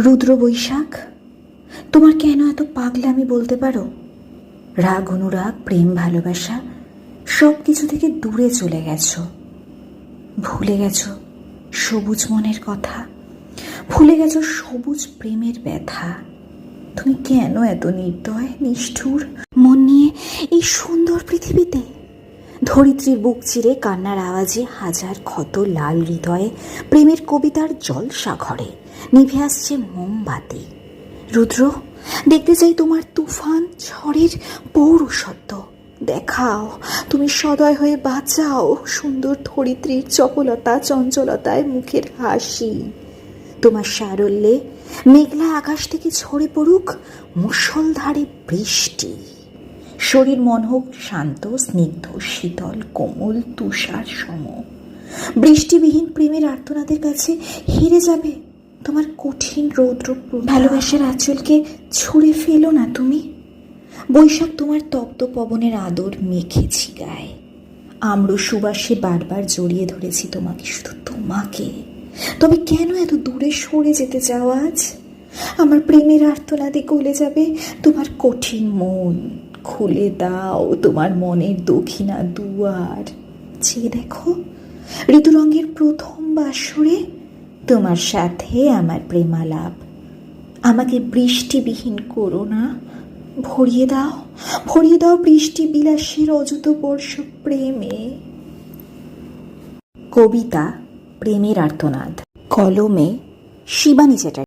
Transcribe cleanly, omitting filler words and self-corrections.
রুদ্র বৈশাখ, তোমার কেন এত পাগলামি বলতে পারো? রাগ অনুরাগ প্রেম ভালোবাসা সব কিছু থেকে দূরে চলে গেছো, ভুলে গেছো সবুজ মনের কথা, ভুলে গেছো সবুজ প্রেমের ব্যথা। তুমি কেন এত নির্দয় নিষ্ঠুর মন নিয়ে এই সুন্দর পৃথিবীতে? ধরিত্রীর বুক চিরে কান্নার আওয়াজে হাজার ক্ষত লাল হৃদয়ে প্রেমের কবিতার জলসা ঘরে নিভে আসছে মোমবাতি। রুদ্র, দেখতে চাই তোমার তুফান ঝড়ের পৌরুষত্ব। দেখাও তুমি সদয় হয়ে বাঁচাও সুন্দর ধরিত্রীর চপলতা চঞ্চলতায় মুখের হাসি। তোমার সারল্যে মেঘলা আকাশ থেকে ঝরে পড়ুক মুষলধারে বৃষ্টি। শরীর মন হোক শান্ত স্নিগ্ধ শীতল কোমল তুষার সম। বৃষ্টিবিহীন প্রেমের আর্তনাদের কাছে হেরে যাবে তোমার কঠিন রৌদ্র। ভালোবাসার আঁচলকে ছুঁড়ে ফেলো না তুমি। বৈশাখ তোমার তপ্ত পবনের আদর মেখেছি গায়ে। আম্র সুবাসে বারবার জড়িয়ে ধরেছি তোমাকে, শুধু তোমাকে। তবে কেন এত দূরে সরে যেতে চাও আজ? আমার প্রেমের আর্তনাদে গলে যাবে তোমার কঠিন মন। খুলে দাও তোমার মনের দক্ষিণা দুয়ার। চেয়ে দেখো ঋতুরঙ্গের প্রথম বাসরে তোমার সাথে আমার প্রেমালাপ। আমাকে বৃষ্টিবিহীন করো না, ভরিয়ে দাও বৃষ্টি বিলাসের অযুত বর্ষ প্রেমে। কবিতা প্রেমের আর্তনাদ, কলমে শিবানী চ্যাটার্জি।